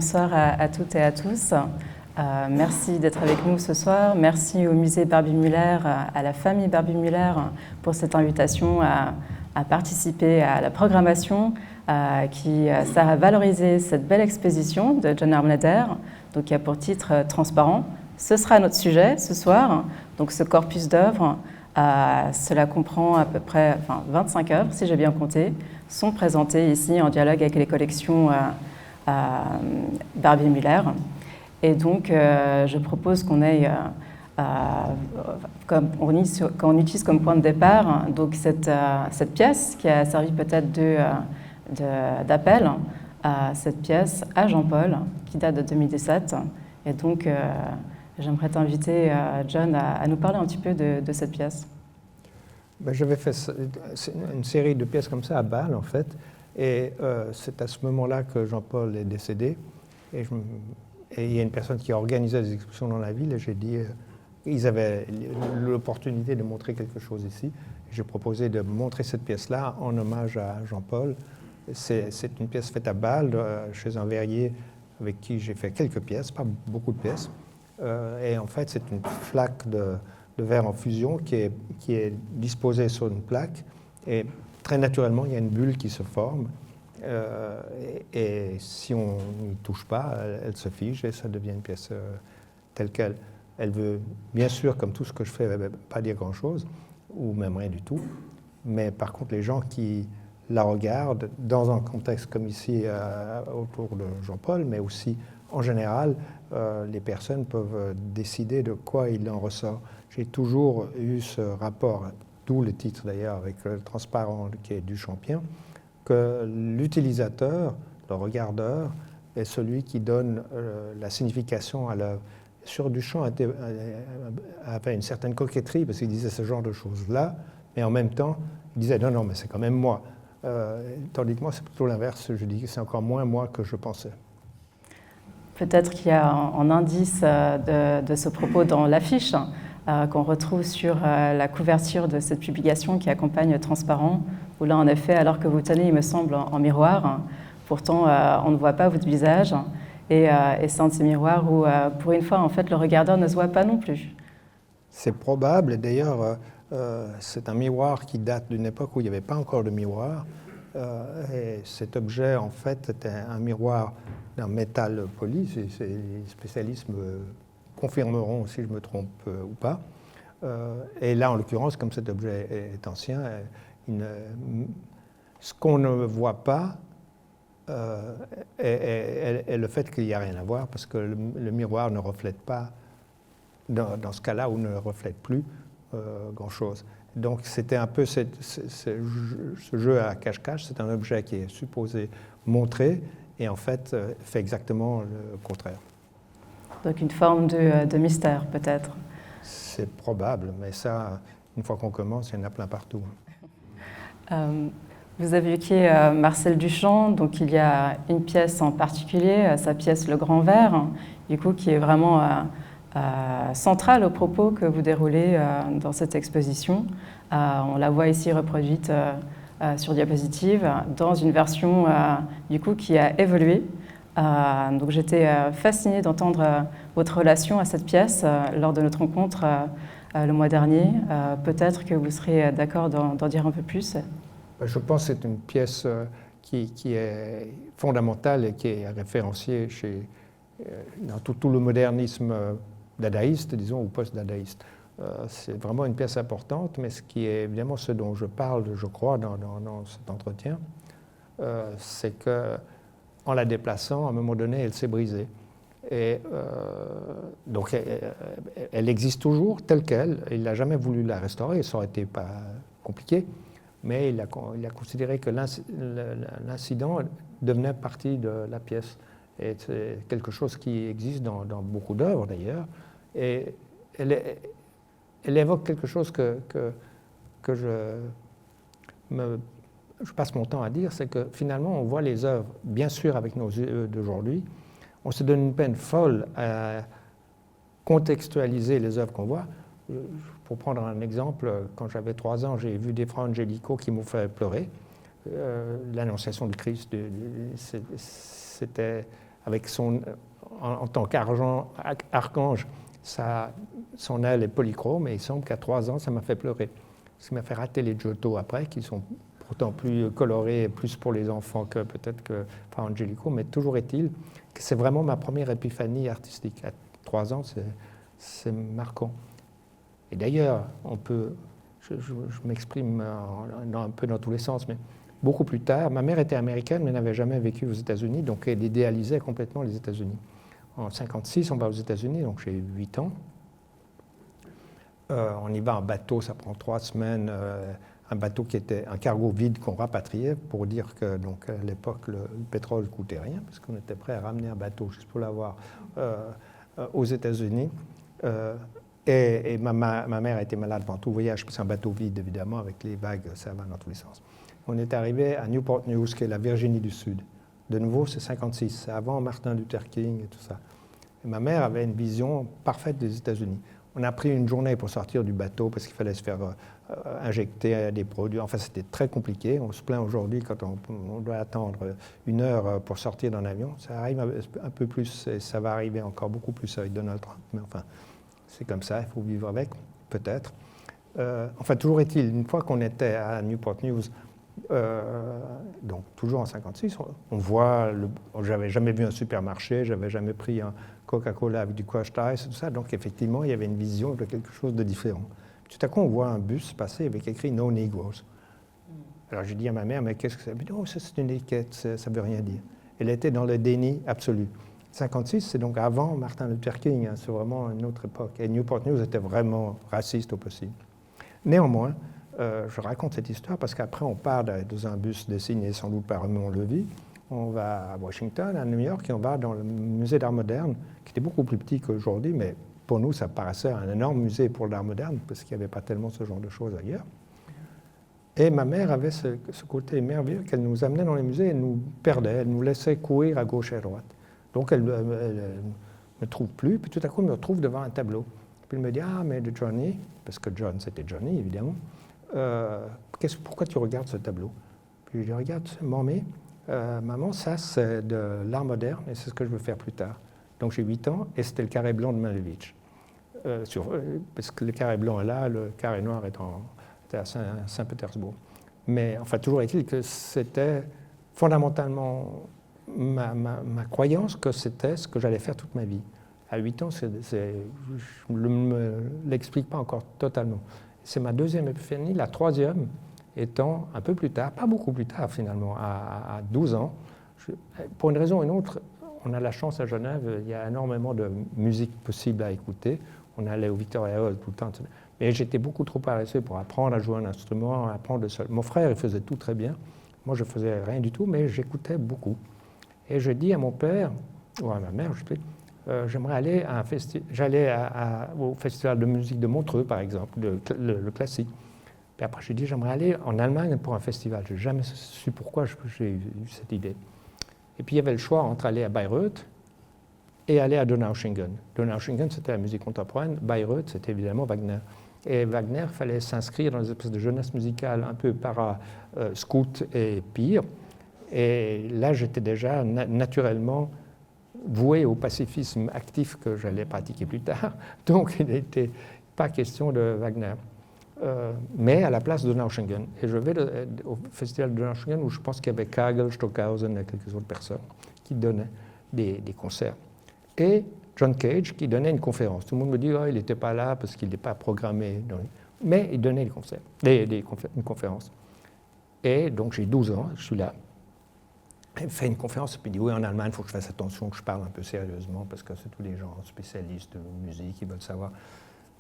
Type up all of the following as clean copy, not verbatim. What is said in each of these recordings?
Bonsoir à toutes et à tous. Merci d'être avec nous ce soir. Merci au musée Barbey-Muller, à la famille Barbey-Muller pour cette invitation à participer à la programmation qui sert à valoriser cette belle exposition de John Armleder, donc qui a pour titre Transparent. Ce sera notre sujet ce soir, donc ce corpus d'œuvres. Cela comprend à peu près 25 œuvres, si j'ai bien compté, sont présentées ici en dialogue avec les collections Barbey-Muller. Et donc, je propose qu'on ait, qu'on utilise comme point de départ donc cette pièce qui a servi peut-être d'appel, cette pièce à Jean-Paul, qui date de 2017. Et donc, j'aimerais t'inviter, John, à nous parler un petit peu de cette pièce. J'avais fait une série de pièces comme ça à Bâle, en fait. Et c'est à ce moment-là que Jean-Paul est décédé. Et il y a une personne qui organisait des expositions dans la ville. Et j'ai dit, ils avaient l'opportunité de montrer quelque chose ici. J'ai proposé de montrer cette pièce-là en hommage à Jean-Paul. C'est une pièce faite à Bâle, chez un verrier avec qui j'ai fait quelques pièces, pas beaucoup de pièces. Et en fait, c'est une flaque de verre en fusion qui est disposée sur une plaque. Et très naturellement, il y a une bulle qui se forme. Et si on n'y touche pas, elle se fige et ça devient une pièce telle qu'elle. Elle veut, bien sûr, comme tout ce que je fais, pas dire grand-chose, ou même rien du tout. Mais par contre, les gens qui la regardent, dans un contexte comme ici, autour de Jean-Paul, mais aussi en général, les personnes peuvent décider de quoi il en ressort. J'ai toujours eu ce rapport, d'où le titre d'ailleurs, avec le transparent qui est Duchampien, que l'utilisateur, le regardeur, est celui qui donne la signification à l'œuvre. Sur Duchamp avait une certaine coquetterie, parce qu'il disait ce genre de choses-là, mais en même temps, il disait non, mais c'est quand même moi. Tandis que moi, c'est plutôt l'inverse. Je dis que c'est encore moins moi que je pensais. Peut-être qu'il y a un indice de ce propos dans l'affiche qu'on retrouve sur la couverture de cette publication qui accompagne Transparent, où là, en effet, alors que vous tenez, il me semble, en miroir, pourtant, on ne voit pas votre visage. Et c'est un de ces miroirs où, pour une fois, en fait, le regardeur ne se voit pas non plus. C'est probable. Et d'ailleurs, c'est un miroir qui date d'une époque où il n'y avait pas encore de miroir. Et cet objet, en fait, était un miroir d'un métal poli. Les spécialistes me confirmeront si je me trompe ou pas. Et là, en l'occurrence, comme cet objet est ancien, ce qu'on ne voit pas est le fait qu'il n'y a rien à voir, parce que le miroir ne reflète pas, dans ce cas-là, ou ne reflète plus grand-chose. Donc c'était un peu ce jeu à cache-cache. C'est un objet qui est supposé montrer et en fait fait exactement le contraire. Donc une forme de mystère peut-être. C'est probable, mais ça, une fois qu'on commence, il y en a plein partout. Vous avez évoqué Marcel Duchamp, donc il y a une pièce en particulier, sa pièce Le Grand Verre, du coup qui est vraiment centrale aux propos que vous déroulez dans cette exposition. On la voit ici reproduite sur diapositive dans une version du coup qui a évolué. Donc j'étais fascinée d'entendre votre relation à cette pièce lors de notre rencontre le mois dernier. Peut-être que vous serez d'accord d'en dire un peu plus. Je pense que c'est une pièce qui est fondamentale et qui est référenciée dans tout le modernisme dadaïste, disons, ou post-dadaïste. C'est vraiment une pièce importante, mais ce qui est évidemment ce dont je parle, je crois, dans cet entretien, c'est qu'en la déplaçant, à un moment donné, elle s'est brisée. Et donc, elle existe toujours telle qu'elle. Il n'a jamais voulu la restaurer, ça aurait été pas compliqué, mais il a considéré que l'incident devenait partie de la pièce. Et c'est quelque chose qui existe dans beaucoup d'œuvres, d'ailleurs. Et elle évoque quelque chose que je passe mon temps à dire, c'est que finalement, on voit les œuvres, bien sûr avec nos yeux d'aujourd'hui, on se donne une peine folle à contextualiser les œuvres qu'on voit. Pour prendre un exemple, quand j'avais 3 ans, j'ai vu des Fra Angelico qui m'ont fait pleurer. L'Annonciation du Christ, c'était avec en tant qu'archange, son aile est polychrome, et il semble qu'à 3 ans, ça m'a fait pleurer. Ça m'a fait rater les Giotto après, qui sont pourtant plus colorés, plus pour les enfants que peut-être que Fra Angelico, mais toujours est-il que c'est vraiment ma première épiphanie artistique. À 3 ans, c'est marquant. Et d'ailleurs, je m'exprime un peu dans tous les sens, mais beaucoup plus tard, ma mère était américaine, mais n'avait jamais vécu aux États-Unis, donc elle idéalisait complètement les États-Unis. En 1956, on va aux États-Unis, donc j'ai 8 ans. On y va en bateau, ça prend 3 semaines. Un bateau qui était un cargo vide qu'on rapatriait pour dire que, donc, à l'époque, le pétrole ne coûtait rien, parce qu'on était prêt à ramener un bateau juste pour l'avoir aux États-Unis. Et ma mère a été malade pendant tout le voyage, parce que c'est un bateau vide, évidemment, avec les vagues, ça va dans tous les sens. On est arrivé à Newport News, qui est la Virginie du Sud. De nouveau, c'est 1956, c'est avant Martin Luther King et tout ça. Et ma mère avait une vision parfaite des États-Unis. On a pris une journée pour sortir du bateau parce qu'il fallait se faire injecter des produits. Enfin, c'était très compliqué. On se plaint aujourd'hui quand on doit attendre 1 heure pour sortir d'un avion. Ça arrive un peu plus et ça va arriver encore beaucoup plus avec Donald Trump. Mais enfin, c'est comme ça, il faut vivre avec, peut-être. Enfin, toujours est-il, une fois qu'on était à Newport News, donc toujours en 1956, on voit, j'avais jamais vu un supermarché, j'avais jamais pris un Coca-Cola avec du crushed ice et tout ça, donc effectivement il y avait une vision de quelque chose de différent. Tout à coup on voit un bus passer avec écrit No Negroes. Alors j'ai dit à ma mère, mais qu'est-ce que ça veut dire? Non, ça c'est une étiquette, ça ne veut rien dire. Elle était dans le déni absolu. 1956, c'est donc avant Martin Luther King, hein, c'est vraiment une autre époque. Et Newport News était vraiment raciste au possible. Néanmoins, je raconte cette histoire parce qu'après, on part dans un bus dessiné sans doute par Raymond Levy. On va à Washington, à New York, et on va dans le musée d'art moderne, qui était beaucoup plus petit qu'aujourd'hui, mais pour nous, ça paraissait un énorme musée pour l'art moderne, parce qu'il n'y avait pas tellement ce genre de choses ailleurs. Et ma mère avait ce côté merveilleux qu'elle nous amenait dans les musées, elle nous perdait, elle nous laissait courir à gauche et à droite. Donc elle ne me trouve plus, puis tout à coup, elle me retrouve devant un tableau. Puis elle me dit, ah, mais de Johnny, parce que John, c'était Johnny, évidemment. Pourquoi tu regardes ce tableau? Puis je regarde, maman, maman, ça c'est de l'art moderne et c'est ce que je veux faire plus tard. Donc j'ai 8 ans et c'était le carré blanc de Malevich. Parce que le carré blanc est là, le carré noir était à Saint-Pétersbourg. Mais enfin, toujours est-il que c'était fondamentalement ma croyance que c'était ce que j'allais faire toute ma vie. À 8 ans, je ne me l'explique pas encore totalement. C'est ma deuxième épiphanie, la troisième étant un peu plus tard, pas beaucoup plus tard finalement, à 12 ans. Pour une raison ou une autre, on a la chance à Genève, il y a énormément de musique possible à écouter. On allait au Victoria Hall tout le temps. Mais j'étais beaucoup trop paresseux pour apprendre à jouer un instrument, apprendre seul. Mon frère, il faisait tout très bien. Moi, je ne faisais rien du tout, mais j'écoutais beaucoup. Et je dis à mon père, ou à ma mère, je sais, j'aimerais aller à un j'allais au festival de musique de Montreux, par exemple, le classique. Puis après, j'ai dit, j'aimerais aller en Allemagne pour un festival. Je n'ai jamais su pourquoi j'ai eu cette idée. Et puis, il y avait le choix entre aller à Bayreuth et aller à Donaueschingen. Donaueschingen, c'était la musique contemporaine. Bayreuth, c'était évidemment Wagner. Et Wagner, il fallait s'inscrire dans une espèce de jeunesse musicale un peu para-scout et pire. Et là, j'étais déjà naturellement voué au pacifisme actif que j'allais pratiquer plus tard. Donc, il n'était pas question de Wagner. Mais à la place de Donaueschingen. Et je vais au festival de Donaueschingen où je pense qu'il y avait Kagel, Stockhausen et quelques autres personnes qui donnaient des concerts. Et John Cage qui donnait une conférence. Tout le monde me dit, oh, il n'était pas là parce qu'il n'est pas programmé. Mais il donnait des concerts, une conférence. Et donc j'ai 12 ans, je suis là. Il fait une conférence et puis il dit, oui, en Allemagne, il faut que je fasse attention, que je parle un peu sérieusement parce que c'est tous les gens spécialistes de musique qui veulent savoir.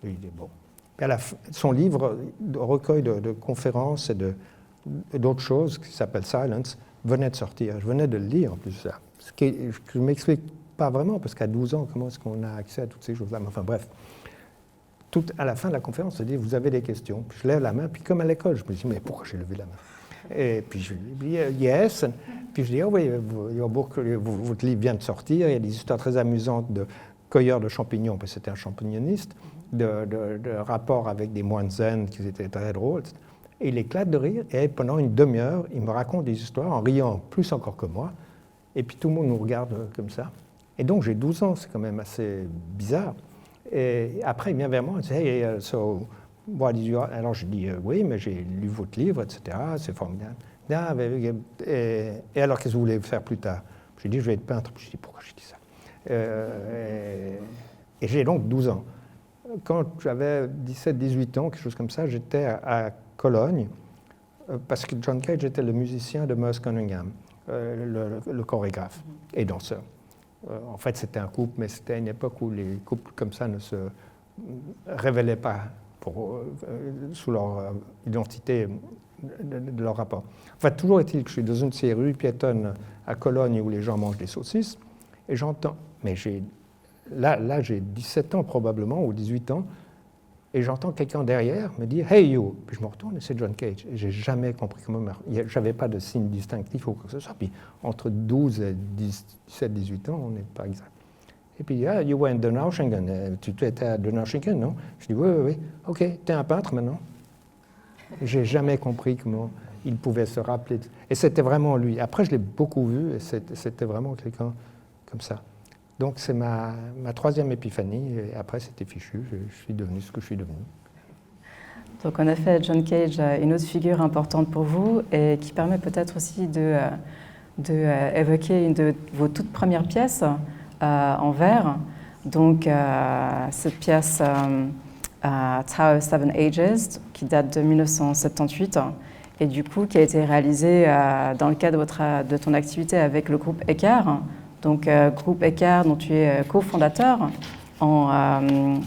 Et il dit, bon. Et son livre, recueil de conférences et d'autres choses, qui s'appelle Silence, venait de sortir. Je venais de le lire en plus ça. Ce que je ne m'explique pas vraiment, parce qu'à 12 ans, comment est-ce qu'on a accès à toutes ces choses-là? Mais enfin bref, à la fin de la conférence, on dit, vous avez des questions? Puis je lève la main, puis comme à l'école, je me dis, mais pourquoi j'ai levé la main? Et puis je lui dis, yes. Puis je dis, oh oui, votre livre vient de sortir, il y a des histoires très amusantes de cueilleurs de champignons, parce que c'était un champignoniste, de rapports avec des moines zen qui étaient très drôles. Et il éclate de rire, et pendant une demi-heure, il me raconte des histoires en riant plus encore que moi. Et puis tout le monde nous regarde comme ça. Et donc j'ai 12 ans, c'est quand même assez bizarre. Et après, il vient vers moi et dit « Hey, so, what did you... » Alors je dis « Oui, mais j'ai lu votre livre, etc. C'est formidable. » Et alors, qu'est-ce que vous voulez faire plus tard? J'ai dit « Je vais être peintre. » Je dis « Pourquoi j'ai dit ça ?» Et j'ai donc 12 ans. Quand j'avais 17-18 ans, quelque chose comme ça, j'étais à Cologne, parce que John Cage était le musicien de Merce Cunningham, le chorégraphe et danseur. En fait, c'était un couple, mais c'était une époque où les couples comme ça ne se révélaient pas sous leur identité de leur rapport. Enfin, toujours est-il que je suis dans une de ces rues piétonnes à Cologne où les gens mangent des saucisses, et j'entends, mais là j'ai 17 ans probablement, ou 18 ans, et j'entends quelqu'un derrière me dire « Hey you !» Puis je me retourne et c'est John Cage. Et j'ai jamais compris comment... Je n'avais pas de signe distinctif ou quoi que ce soit. Puis entre 12 et 17-18 ans, on n'est pas exact. Et puis, ah, you went to Donaueschingen. Tu étais à Donaueschingen, non? Je dis « Oui. OK, tu es un peintre maintenant. » J'ai jamais compris comment il pouvait se rappeler. Et c'était vraiment lui. Après, je l'ai beaucoup vu et c'était vraiment quelqu'un comme ça. Donc, c'est ma troisième épiphanie, et après, c'était fichu, je suis devenu ce que je suis devenu. Donc, en effet, John Cage, une autre figure importante pour vous, et qui permet peut-être aussi d'évoquer une de vos toutes premières pièces en verre. Donc, cette pièce Tower of Seven Ages, qui date de 1978, et du coup, qui a été réalisée dans le cadre de ton activité avec le groupe Écart. Donc, groupe Écart, dont tu es cofondateur en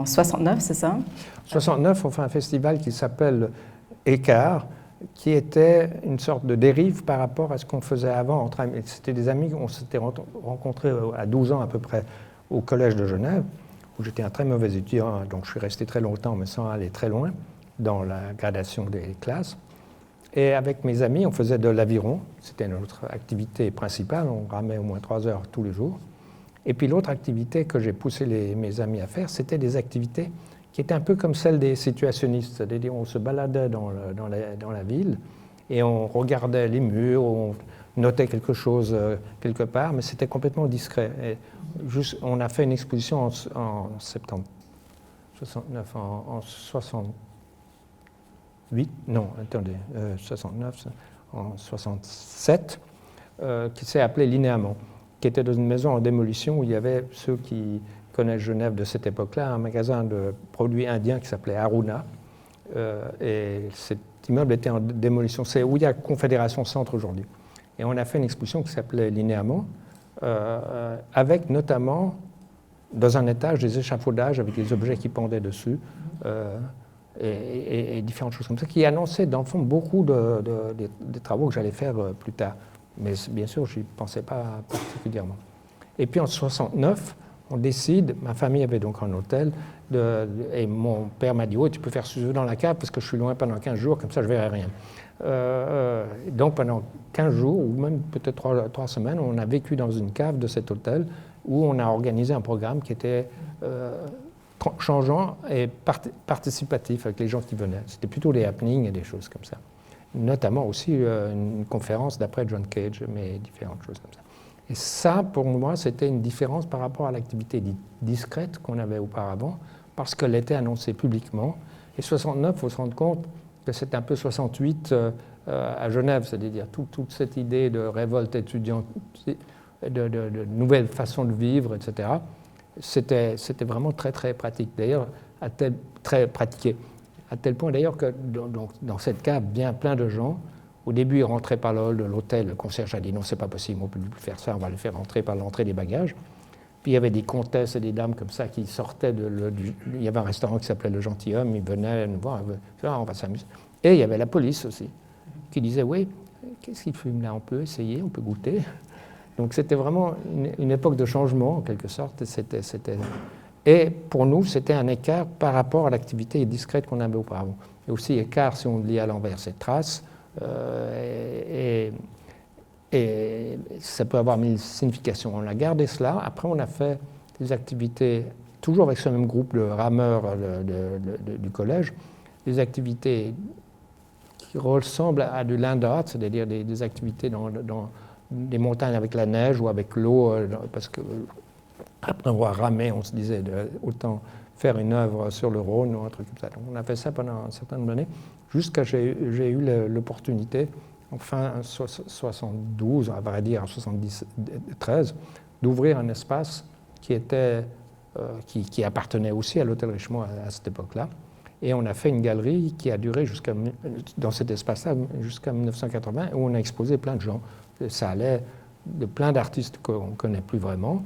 69, c'est ça? 69, on fait un festival qui s'appelle Écart, qui était une sorte de dérive par rapport à ce qu'on faisait avant entre amis. C'était des amis, on s'était rencontrés à 12 ans à peu près au Collège de Genève, où j'étais un très mauvais étudiant, donc je suis resté très longtemps, mais sans aller très loin dans la gradation des classes. Et avec mes amis, on faisait de l'aviron. C'était notre activité principale. On ramait au moins 3 heures tous les jours. Et puis l'autre activité que j'ai poussé mes amis à faire, c'était des activités qui étaient un peu comme celles des situationnistes. C'est-à-dire on se baladait dans la ville et on regardait les murs, on notait quelque chose quelque part, mais c'était complètement discret. Et on a fait une exposition en septembre 69, en 60. 69, en 67, qui s'est appelé Linéament, qui était dans une maison en démolition où il y avait, ceux qui connaissent Genève de cette époque-là, un magasin de produits indiens qui s'appelait Aruna. Et cet immeuble était en démolition. C'est où il y a Confédération Centre aujourd'hui. Et on a fait une exposition qui s'appelait Linéament, avec notamment, dans un étage, des échafaudages avec des objets qui pendaient dessus. Et différentes choses comme ça, qui annonçaient dans le fond beaucoup des travaux que j'allais faire plus tard. Mais bien sûr, je n'y pensais pas particulièrement. Et puis en 69, on décide, ma famille avait donc un hôtel, et mon père m'a dit « Oh, tu peux faire ce que tu veux dans la cave parce que je suis loin pendant 15 jours, comme ça je ne verrai rien. » Donc pendant 15 jours, ou même peut-être 3 semaines, on a vécu dans une cave de cet hôtel où on a organisé un programme qui était changeant et participatif avec les gens qui venaient. C'était plutôt des happenings et des choses comme ça. Notamment aussi une conférence d'après John Cage, mais différentes choses comme ça. Et ça, pour moi, c'était une différence par rapport à l'activité discrète qu'on avait auparavant, parce qu'elle était annoncée publiquement. Et 69, il faut se rendre compte que c'est un peu 68 à Genève, c'est-à-dire toute cette idée de révolte étudiante, de nouvelles façons de vivre, etc., c'était vraiment très, très pratique. D'ailleurs, très pratiqué. À tel point, d'ailleurs, que dans cette cave, bien plein de gens, au début, ils rentraient par le hall de l'hôtel. Le concierge a dit « Non, c'est pas possible, on ne peut plus faire ça, on va le faire rentrer par l'entrée des bagages. » Puis il y avait des comtesses et des dames comme ça qui sortaient il y avait un restaurant qui s'appelait Le Gentilhomme, ils venaient nous voir, on va s'amuser. Et il y avait la police aussi, qui disait « Oui, qu'est-ce qu'ils fument là? On peut essayer, on peut goûter. » Donc c'était vraiment une époque de changement, en quelque sorte. Et pour nous, c'était un écart par rapport à l'activité discrète qu'on avait auparavant. Et aussi écart, si on lit à l'envers, c'est trace. Et ça peut avoir mille significations. On a gardé cela. Après, on a fait des activités, toujours avec ce même groupe de rameurs du collège, des activités qui ressemblent à du land art, c'est-à-dire des activités des montagnes avec la neige ou avec l'eau, parce que après avoir ramé, on se disait autant faire une œuvre sur le Rhône ou un truc comme ça. Donc on a fait ça pendant un certain nombre d'années, jusqu'à j'ai eu l'opportunité, en fin 72, à vrai dire en 73, d'ouvrir un espace qui appartenait aussi à l'Hôtel Richemont à cette époque-là. Et on a fait une galerie qui a duré dans cet espace-là jusqu'à 1980, où on a exposé plein de gens. Ça allait de plein d'artistes qu'on ne connaît plus vraiment,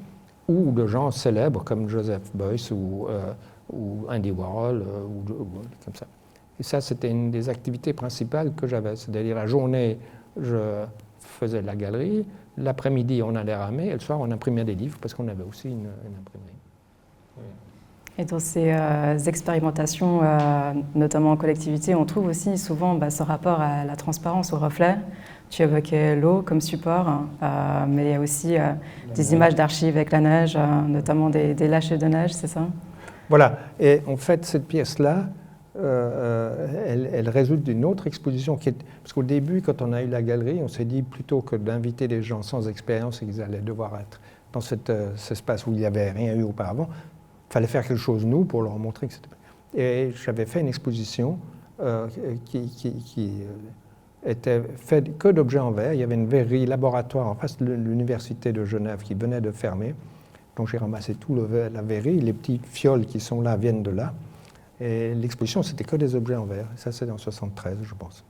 ou de gens célèbres comme Joseph Beuys ou Andy Warhol, ou comme ça. Et ça, c'était une des activités principales que j'avais. C'est-à-dire, la journée, je faisais de la galerie, l'après-midi, on allait ramer, et le soir, on imprimait des livres, parce qu'on avait aussi une imprimerie. Et dans ces expérimentations, notamment en collectivité, on trouve aussi souvent ce rapport à la transparence, au reflet. Tu évoquais l'eau comme support, mais il y a aussi des images d'archives avec la neige, notamment des lâchers de neige, c'est ça? Voilà. Et en fait, cette pièce-là, elle résulte d'une autre exposition. Parce qu'au début, quand on a eu la galerie, on s'est dit plutôt que d'inviter des gens sans expérience et qu'ils allaient devoir être dans cet espace où il n'y avait rien eu auparavant, il fallait faire quelque chose, nous, pour leur montrer que c'était... Et j'avais fait une exposition qui était faite que d'objets en verre. Il y avait une verrerie laboratoire en face de l'université de Genève qui venait de fermer. Donc j'ai ramassé tout la verrerie. Les petits fioles qui sont là viennent de là. Et l'exposition, c'était que des objets en verre. Et ça, c'est en 73, je pense.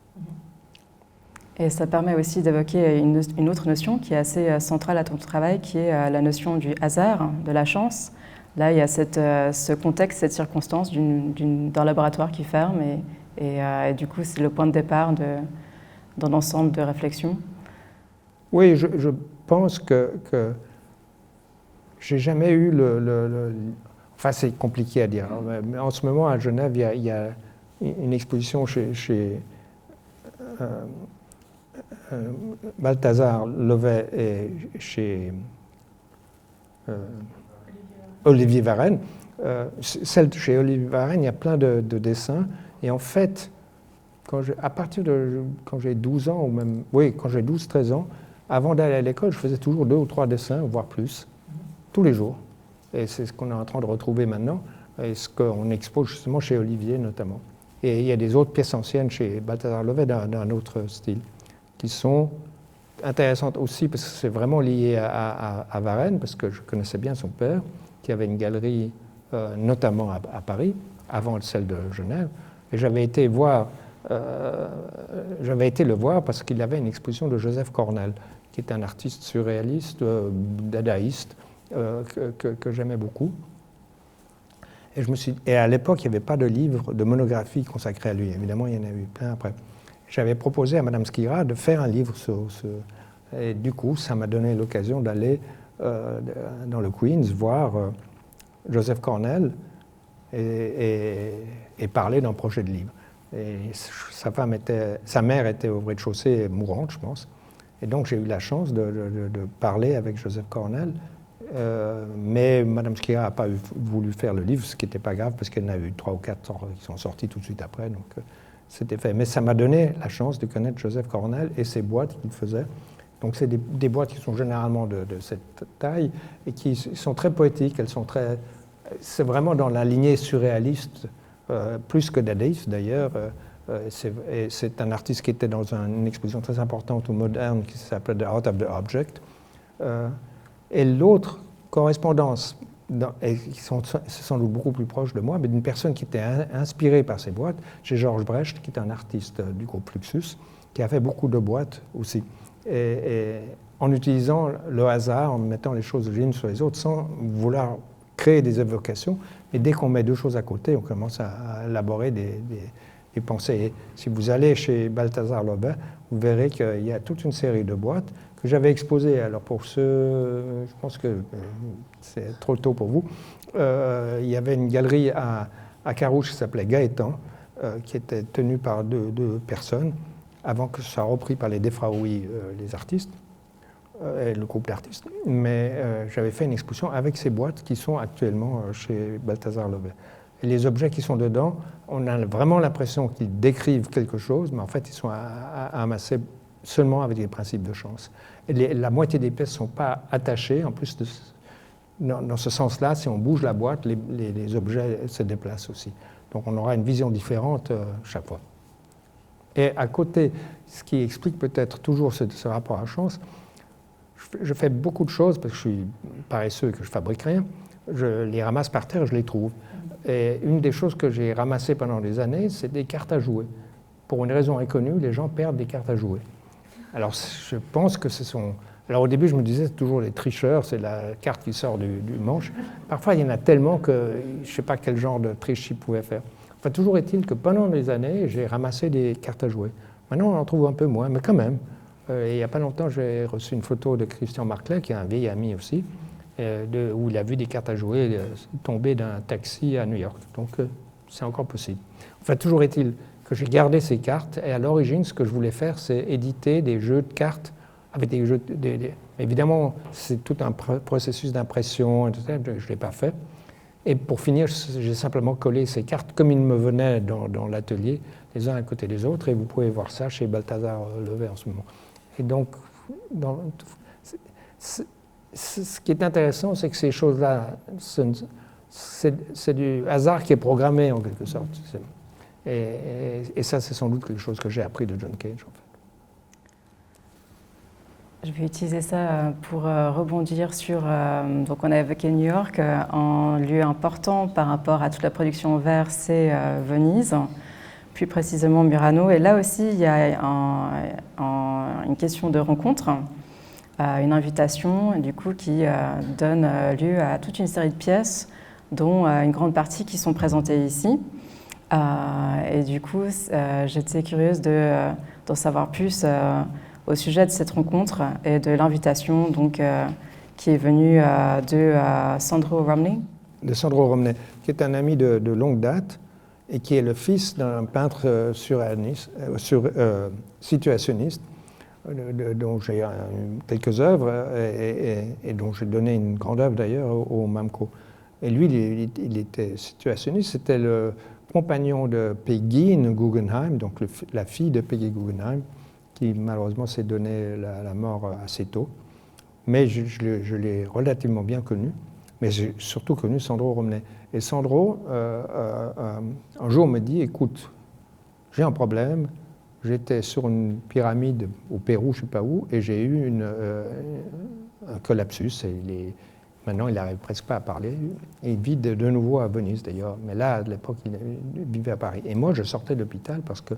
Et ça permet aussi d'évoquer une autre notion qui est assez centrale à ton travail, qui est la notion du hasard, de la chance. Là, il y a ce contexte, cette circonstance d'un laboratoire qui ferme et du coup, c'est le point de départ d'un ensemble de réflexions. Oui, je pense que j'ai jamais eu enfin, c'est compliqué à dire. Mais en ce moment, à Genève, il y a une exposition chez Balthazar Levet et chez Olivier Varenne. Celle de chez Olivier Varenne, il y a plein de dessins. Et en fait, quand j'ai 12 ans, ou même, oui, quand j'ai 12-13 ans, avant d'aller à l'école, je faisais toujours 2 ou 3 dessins, voire plus, tous les jours. Et c'est ce qu'on est en train de retrouver maintenant, et ce qu'on expose justement chez Olivier notamment. Et il y a des autres pièces anciennes chez Balthazar Levet d'un autre style, qui sont intéressantes aussi, parce que c'est vraiment lié à Varenne, parce que je connaissais bien son père, qui avait une galerie notamment à Paris, avant celle de Genève. Et j'avais été le voir parce qu'il avait une exposition de Joseph Cornell, qui est un artiste surréaliste, dadaïste, que j'aimais beaucoup. Et à l'époque, il n'y avait pas de livre, de monographie consacrée à lui. Évidemment, il y en a eu plein après. J'avais proposé à Mme Skira de faire un livre et du coup, ça m'a donné l'occasion d'aller dans le Queens voir Joseph Cornell et parler d'un projet de livre. Et sa mère était au rez-de-chaussée mourante, je pense. Et donc j'ai eu la chance de parler avec Joseph Cornell. Mais Mme Skira n'a pas voulu faire le livre, ce qui n'était pas grave, parce qu'elle en a eu 3 ou 4 qui sont sortis tout de suite après. Donc c'était fait. Mais ça m'a donné la chance de connaître Joseph Cornell et ses boîtes qu'il faisait. Donc c'est des boîtes qui sont généralement de cette taille et qui sont très poétiques. C'est vraiment dans la lignée surréaliste, plus que dadaïste d'ailleurs. C'est un artiste qui était dans une exposition très importante au Moderne qui s'appelait The Art of the Object. Et l'autre correspondance, qui sont sans doute beaucoup plus proches de moi, mais d'une personne qui était inspirée par ces boîtes, chez Georges Brecht, qui est un artiste du groupe Fluxus, qui a fait beaucoup de boîtes aussi. Et en utilisant le hasard, en mettant les choses les unes sur les autres, sans vouloir créer des évocations. Et dès qu'on met 2 choses à côté, on commence à élaborer des pensées. Et si vous allez chez Balthazar Levet, vous verrez qu'il y a toute une série de boîtes que j'avais exposées. Alors pour ceux, je pense que c'est trop tôt pour vous, il y avait une galerie à Carouge qui s'appelait Gaëtan, qui était tenue par deux personnes, avant que ce soit repris par les Defraoui, les artistes, et le groupe d'artistes. Mais j'avais fait une exposition avec ces boîtes qui sont actuellement chez Balthazar Levet. Et les objets qui sont dedans, on a vraiment l'impression qu'ils décrivent quelque chose, mais en fait, ils sont amassés seulement avec des principes de chance. Et la moitié des pièces ne sont pas attachées. En plus, dans ce sens-là, si on bouge la boîte, les objets se déplacent aussi. Donc on aura une vision différente chaque fois. Et à côté, ce qui explique peut-être toujours ce rapport à chance, je fais beaucoup de choses parce que je suis paresseux et que je ne fabrique rien. Je les ramasse par terre et je les trouve. Et une des choses que j'ai ramassées pendant des années, c'est des cartes à jouer. Pour une raison inconnue, les gens perdent des cartes à jouer. Alors je pense que ce sont... Alors au début, je me disais, c'est toujours les tricheurs, c'est la carte qui sort du manche. Parfois, il y en a tellement que je ne sais pas quel genre de triche ils pouvaient faire. Enfin, toujours est-il que pendant des années, j'ai ramassé des cartes à jouer. Maintenant, on en trouve un peu moins, mais quand même. Et il n'y a pas longtemps, j'ai reçu une photo de Christian Marclay, qui est un vieil ami aussi, où il a vu des cartes à jouer tomber d'un taxi à New York. Donc, c'est encore possible. Enfin, toujours est-il que j'ai gardé ces cartes. Et à l'origine, ce que je voulais faire, c'est éditer des jeux de cartes avec des jeux. Évidemment, c'est tout un processus d'impression, etc. Je ne l'ai pas fait. Et pour finir, j'ai simplement collé ces cartes comme ils me venaient dans l'atelier, les uns à côté des autres. Et vous pouvez voir ça chez Balthazar Levet en ce moment. Et donc, ce qui est intéressant, c'est que ces choses-là, c'est du hasard qui est programmé en quelque sorte. Et ça, c'est sans doute quelque chose que j'ai appris de John Cage, en fait. Je vais utiliser ça pour rebondir sur... donc on a évoqué New York, un lieu important par rapport à toute la production vert, c'est Venise, plus précisément Murano. Et là aussi, il y a une question de rencontre, une invitation du coup, qui donne lieu à toute une série de pièces, dont une grande partie qui sont présentées ici. Et du coup, j'étais curieuse d'en savoir plus au sujet de cette rencontre et de l'invitation donc, qui est venue de Sandro Romney. De Sandro Romney, qui est un ami de longue date et qui est le fils d'un peintre situationniste dont j'ai quelques œuvres et dont j'ai donné une grande œuvre d'ailleurs au MAMCO. Et lui, il était situationniste, c'était le compagnon de Peggy Guggenheim, donc la fille de Peggy Guggenheim, qui malheureusement s'est donné la mort assez tôt. Mais je l'ai relativement bien connu, mais j'ai surtout connu Sandro Romney. Et Sandro, un jour, me dit, écoute, j'ai un problème, j'étais sur une pyramide au Pérou, je ne sais pas où, et j'ai eu un collapsus. Maintenant, il n'arrive presque pas à parler. Il vit de nouveau à Venise, d'ailleurs. Mais là, à l'époque, il vivait à Paris. Et moi, je sortais de l'hôpital parce que,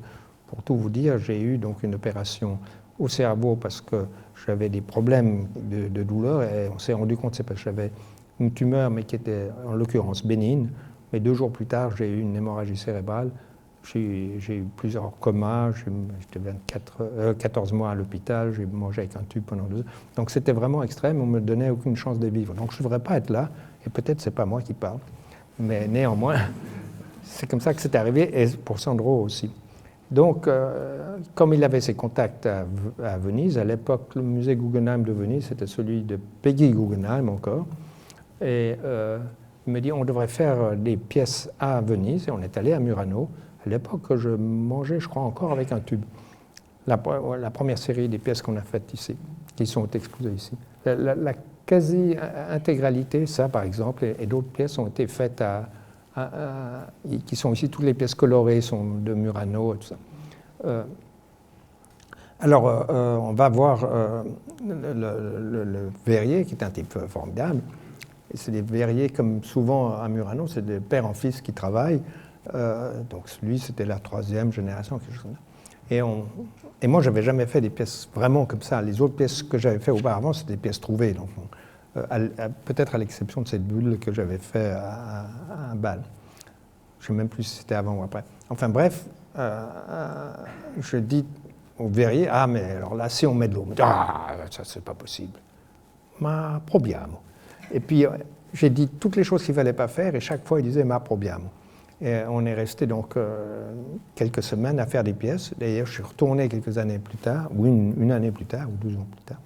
pour tout vous dire, j'ai eu donc une opération au cerveau parce que j'avais des problèmes de douleur. Et on s'est rendu compte, c'est parce que j'avais une tumeur, mais qui était en l'occurrence bénigne. Mais 2 jours plus tard, j'ai eu une hémorragie cérébrale. J'ai eu plusieurs comas, j'étais 14 mois à l'hôpital, j'ai mangé avec un tube pendant 2 heures. Donc c'était vraiment extrême, on ne me donnait aucune chance de vivre. Donc je ne devrais pas être là, et peut-être ce n'est pas moi qui parle. Mais néanmoins, c'est comme ça que c'est arrivé, et pour Sandro aussi. Donc, comme il avait ses contacts à Venise, à l'époque, le musée Guggenheim de Venise, c'était celui de Peggy Guggenheim encore. Et il me dit, on devrait faire des pièces à Venise, et on est allé à Murano. À l'époque, je mangeais, je crois, encore avec un tube. La première série des pièces qu'on a faites ici, qui sont exposées ici. La quasi-intégralité, ça par exemple, et d'autres pièces ont été faites qui sont ici, toutes les pièces colorées sont de Murano et tout ça. Alors, on va voir le verrier, qui est un type formidable. C'est des verriers, comme souvent à Murano, c'est des pères en fils qui travaillent. Donc lui, c'était la 3e génération, quelque chose comme ça. Et moi, je n'avais jamais fait des pièces vraiment comme ça. Les autres pièces que j'avais fait auparavant, c'était des pièces trouvées. Donc, peut-être à l'exception de cette bulle que j'avais fait à Bâle. Je ne sais même plus si c'était avant ou après. Enfin bref, je dis au verrier, ah mais alors là, si on met de l'eau, ça c'est pas possible. Ma probiamo. Et puis j'ai dit toutes les choses qu'il ne fallait pas faire et chaque fois il disait ma probiamo. Et on est resté donc quelques semaines à faire des pièces. D'ailleurs, je suis retourné quelques années plus tard, ou une année plus tard, ou 12 ans plus tard,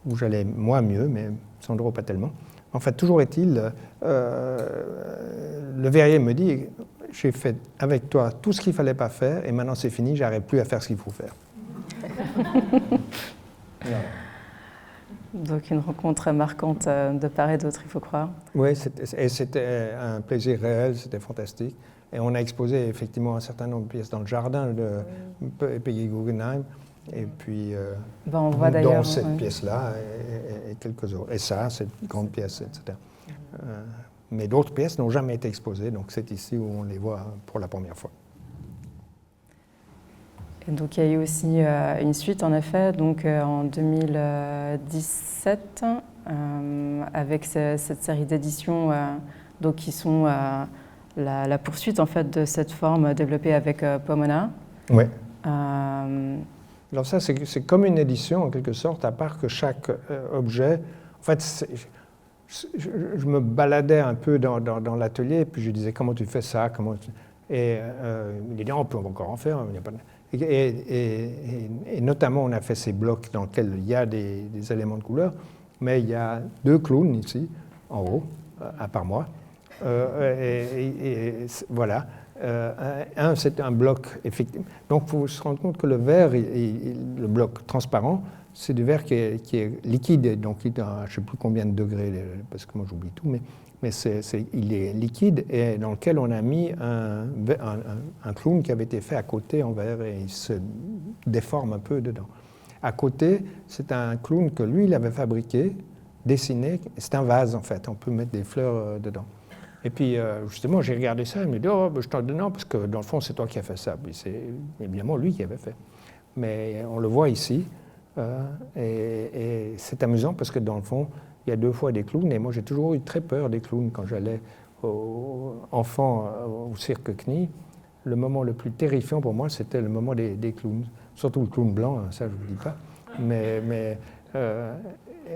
où j'allais moi mieux, mais Sandro pas tellement. En fait, toujours est-il, le verrier me dit, j'ai fait avec toi tout ce qu'il ne fallait pas faire, et maintenant c'est fini, j'arrive plus à faire ce qu'il faut faire. Non. Donc une rencontre marquante de part et d'autre, il faut croire. Oui, c'était un plaisir réel, c'était fantastique. Et on a exposé effectivement un certain nombre de pièces dans le jardin de Peggy Guggenheim. Et puis, on voit dans cette pièce-là et quelques autres. Et ça, cette grande pièce, etc. Mais d'autres pièces n'ont jamais été exposées, donc c'est ici où on les voit pour la première fois. Et donc il y a eu aussi une suite, en effet, donc en 2017, avec cette série d'éditions donc qui sont la poursuite en fait de cette forme développée avec Pomona. Oui. Alors ça, c'est comme une édition en quelque sorte, à part que chaque objet, en fait, je me baladais un peu dans l'atelier, et puis je disais comment tu fais ça, et il dit on peut encore en faire, il n'y a pas de... Et notamment, on a fait ces blocs dans lesquels il y a des éléments de couleur, mais il y a 2 clowns ici, en haut, à part moi. Voilà. C'est un bloc, effectivement. Donc, il faut se rendre compte que le verre, le bloc transparent, c'est du verre qui est liquide, donc je ne sais plus combien de degrés, parce que moi j'oublie tout, mais il est liquide et dans lequel on a mis un clown qui avait été fait à côté en verre et il se déforme un peu dedans. À côté, c'est un clown que lui, il avait fabriqué, dessiné, c'est un vase en fait, on peut mettre des fleurs dedans. Et puis justement, j'ai regardé ça, il me dit « Oh, je t'en donne non, parce que dans le fond, c'est toi qui as fait ça. » Puis c'est évidemment lui qui avait fait. Mais on le voit ici, et c'est amusant parce que dans le fond, il y a 2 fois des clowns, et moi j'ai toujours eu très peur des clowns quand j'allais enfant au cirque CNI. Le moment le plus terrifiant pour moi, c'était le moment des clowns, surtout le clown blanc, hein, ça je ne vous dis pas.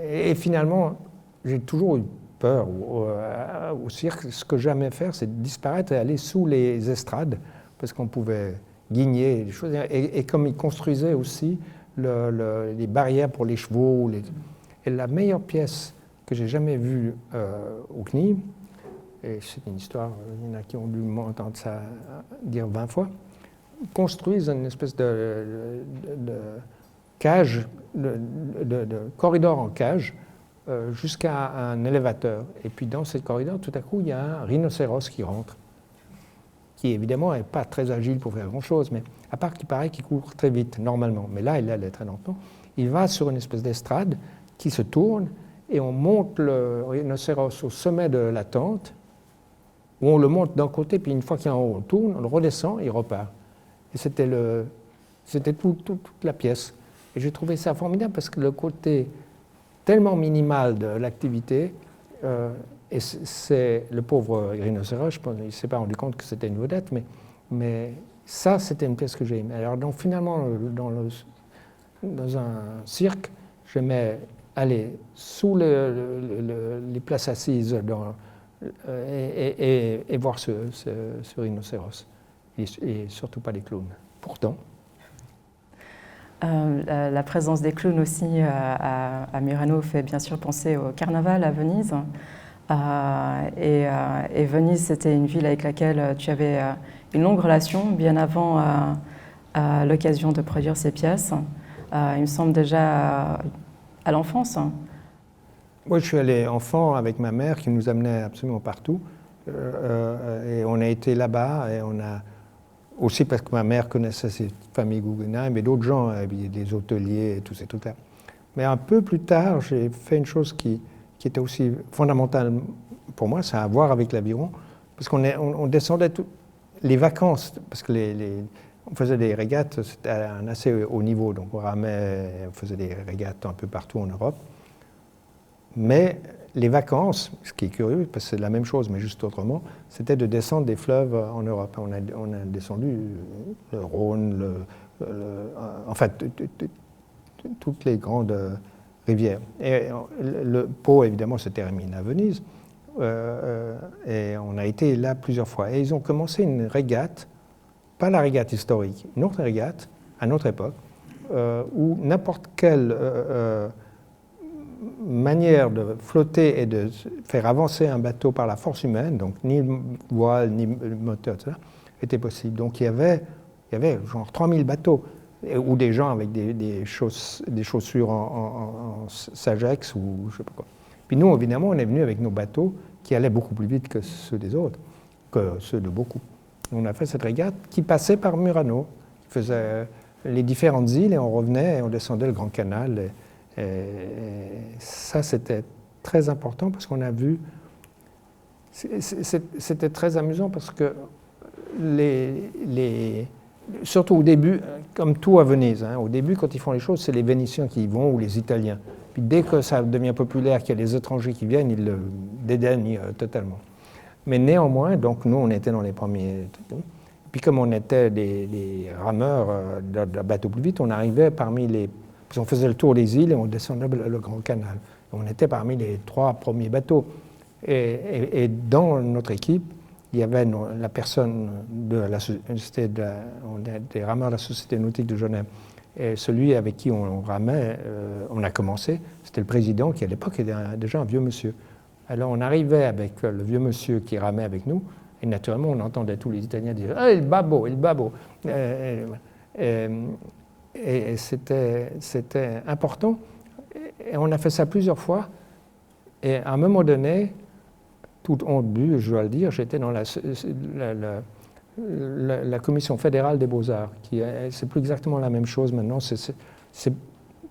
Et finalement, j'ai toujours eu peur au cirque. Ce que j'aimais faire, c'est disparaître et aller sous les estrades, parce qu'on pouvait guigner des choses. Et comme ils construisaient aussi les barrières pour les chevaux. Et la meilleure pièce que j'ai jamais vue au CNI, et c'est une histoire, il y en a qui ont dû m'entendre ça dire 20 fois, construisent une espèce de cage, de corridor en cage, jusqu'à un élévateur. Et puis dans ce corridor, tout à coup, il y a un rhinocéros qui rentre, qui évidemment n'est pas très agile pour faire grand-chose, mais à part qu'il paraît qu'il court très vite, normalement. Mais là, il allait très lentement. Il va sur une espèce d'estrade qui se tourne, et on monte le rhinocéros au sommet de la tente, où on le monte d'un côté, puis une fois qu'il est en haut, on tourne, on le redescend, et il repart. Et c'était toute la pièce. Et j'ai trouvé ça formidable, parce que le côté tellement minimal de l'activité, et c'est le pauvre rhinocéros, je pense, il ne s'est pas rendu compte que c'était une vedette, mais ça, c'était une pièce que j'ai aimée. Alors donc finalement, dans un cirque, j'aimais aller sous les places assises et voir ce rhinocéros, et surtout pas les clowns. Pourtant, la présence des clowns aussi à Murano fait bien sûr penser au carnaval à Venise. Et Venise, c'était une ville avec laquelle tu avais une longue relation, bien avant l'occasion de produire ces pièces. Il me semble déjà à l'enfance. Moi, je suis allé enfant avec ma mère qui nous amenait absolument partout. Et on a été là-bas, et on a aussi parce que ma mère connaissait cette famille Guggenheim, et d'autres gens, des hôteliers et tous ces trucs-là. Mais un peu plus tard, j'ai fait une chose qui était aussi fondamentale pour moi, ça a à voir avec l'aviron, parce qu'on descendait les vacances, parce que on faisait des régates, c'était à un assez haut niveau, donc on faisait des régates un peu partout en Europe. Mais les vacances, ce qui est curieux, parce que c'est la même chose, mais juste autrement, c'était de descendre des fleuves en Europe. On a descendu le Rhône, en fait, toutes les grandes rivières. Et le Pô, évidemment, se termine à Venise. Et on a été là plusieurs fois. Et ils ont commencé une régate, pas la régate historique, une autre régate, à notre époque, où n'importe quelle manière de flotter et de faire avancer un bateau par la force humaine, donc ni voile, ni moteur, etc., était possible. Donc il y avait genre 3000 bateaux. ou des gens avec des chaussures en Sagex ou je ne sais pas quoi. Puis nous, évidemment, on est venu avec nos bateaux qui allaient beaucoup plus vite que ceux des autres, que ceux de beaucoup. On a fait cette régate qui passait par Murano, qui faisait les différentes îles et on revenait et on descendait le Grand Canal. Et ça, c'était très important parce qu'on a vu... C'était très amusant parce que surtout au début, comme tout à Venise, hein, au début, quand ils font les choses, c'est les Vénitiens qui y vont ou les Italiens. Puis dès que ça devient populaire, qu'il y a des étrangers qui viennent, ils le dédaignent totalement. Mais néanmoins, donc nous, on était dans les premiers. Puis comme on était des rameurs de bateaux plus vite, on arrivait parmi les. On faisait le tour des îles et on descendait le Grand Canal. On était parmi les 3 premiers bateaux. Et dans notre équipe, il y avait la personne de la société, des rameurs de la Société nautique de Genève. Et celui avec qui on ramait, on a commencé, c'était le président qui à l'époque était déjà un vieux monsieur. Alors on arrivait avec le vieux monsieur qui ramait avec nous, et naturellement on entendait tous les Italiens dire « Ah, il babo, il babo !» Et c'était important. Et on a fait ça plusieurs fois. Et à un moment donné, toute honte bue, je dois le dire, j'étais dans la commission fédérale des Beaux-Arts, c'est plus exactement la même chose maintenant.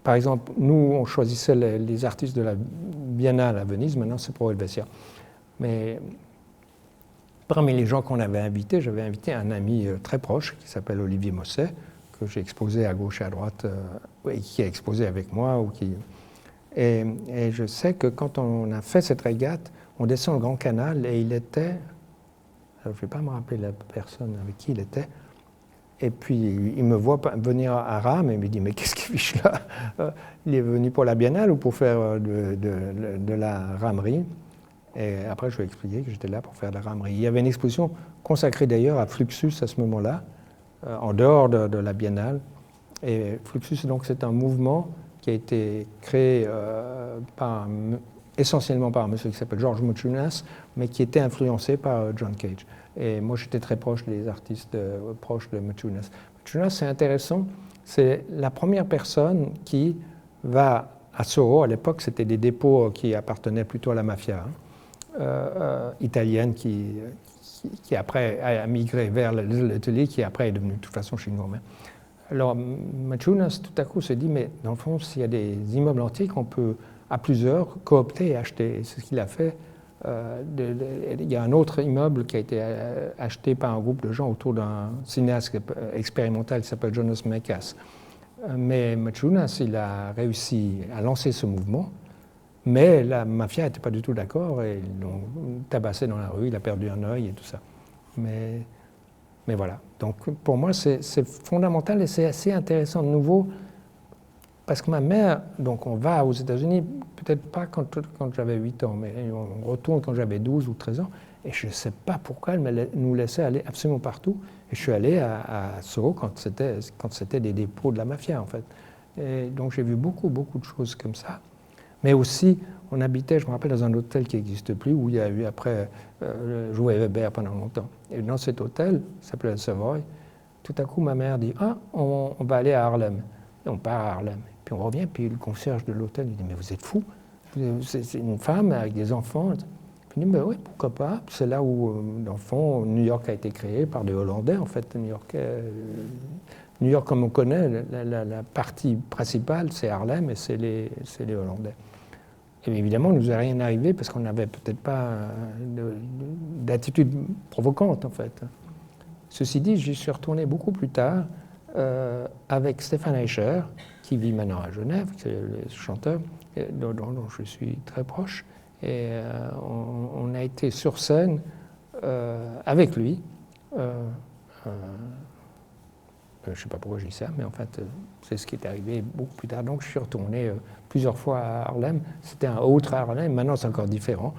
Par exemple, nous, on choisissait les artistes de la Biennale à Venise, maintenant c'est pour Helvetia. Mais parmi les gens qu'on avait invités, j'avais invité un ami très proche qui s'appelle Olivier Mosset, que j'ai exposé à gauche et à droite, et qui a exposé avec moi. Et je sais que quand on a fait cette régate, on descend le Grand Canal et il était, alors je ne vais pas me rappeler la personne avec qui il était, et puis il me voit venir à rame et il me dit « Mais qu'est-ce qu'il fiche là ?» Il est venu pour la Biennale ou pour faire de la ramerie? Et après, je lui ai expliqué que j'étais là pour faire de la ramerie. Il y avait une exposition consacrée d'ailleurs à Fluxus à ce moment-là, en dehors de la Biennale. Et Fluxus, donc, c'est un mouvement qui a été créé essentiellement par un monsieur qui s'appelle George Maciunas, mais qui était influencé par John Cage. Et moi, j'étais très proche des artistes proches de Maciunas. Maciunas, c'est intéressant, c'est la première personne qui va à Soro. À l'époque, c'était des dépôts qui appartenaient plutôt à la mafia italienne qui après a migré vers l'Italie, qui après est devenu de toute façon chinois. Alors, Maciunas, tout à coup, se dit, mais dans le fond, s'il y a des immeubles entiers qu'on peut, à plusieurs, coopter et acheter. Et c'est ce qu'il a fait. Il y a un autre immeuble qui a été acheté par un groupe de gens autour d'un cinéaste expérimental qui s'appelle Jonas Mekas. Mais Maciunas, il a réussi à lancer ce mouvement, mais la mafia n'était pas du tout d'accord et ils l'ont tabassé dans la rue, il a perdu un œil et tout ça. Mais voilà. Donc pour moi, c'est fondamental et c'est assez intéressant de nouveau parce que ma mère, donc on va aux États-Unis, peut-être pas quand j'avais 8 ans, mais on retourne quand j'avais 12 ou 13 ans, et je ne sais pas pourquoi elle nous laissait aller absolument partout. Et je suis allé à Soro quand c'était des dépôts de la mafia, en fait. Et donc j'ai vu beaucoup de choses comme ça. Mais aussi, on habitait, je me rappelle, dans un hôtel qui n'existe plus, où il y a eu après joué Weber pendant longtemps. Et dans cet hôtel, ça s'appelait le Savoy, tout à coup ma mère dit « Ah, on va aller à Harlem ». Et on part à Harlem. Puis on revient, puis le concierge de l'hôtel lui dit « Mais vous êtes fou, c'est une femme avec des enfants ». Puis il dit « Ben oui, pourquoi pas ». C'est là où, dans le fond, New York a été créé par des Hollandais, en fait. New York, comme on connaît, la partie principale, c'est Harlem et c'est les Hollandais. Et évidemment, il ne nous est rien arrivé parce qu'on n'avait peut-être pas d'attitude provocante, en fait. Ceci dit, j'y suis retourné beaucoup plus tard avec Stéphane Eicher, qui vit maintenant à Genève, qui est le chanteur, dont je suis très proche. Et on a été sur scène avec lui. Je ne sais pas pourquoi je dis ça, mais en fait, c'est ce qui est arrivé beaucoup plus tard. Donc, je suis retourné plusieurs fois à Harlem. C'était un autre Harlem, maintenant c'est encore différent.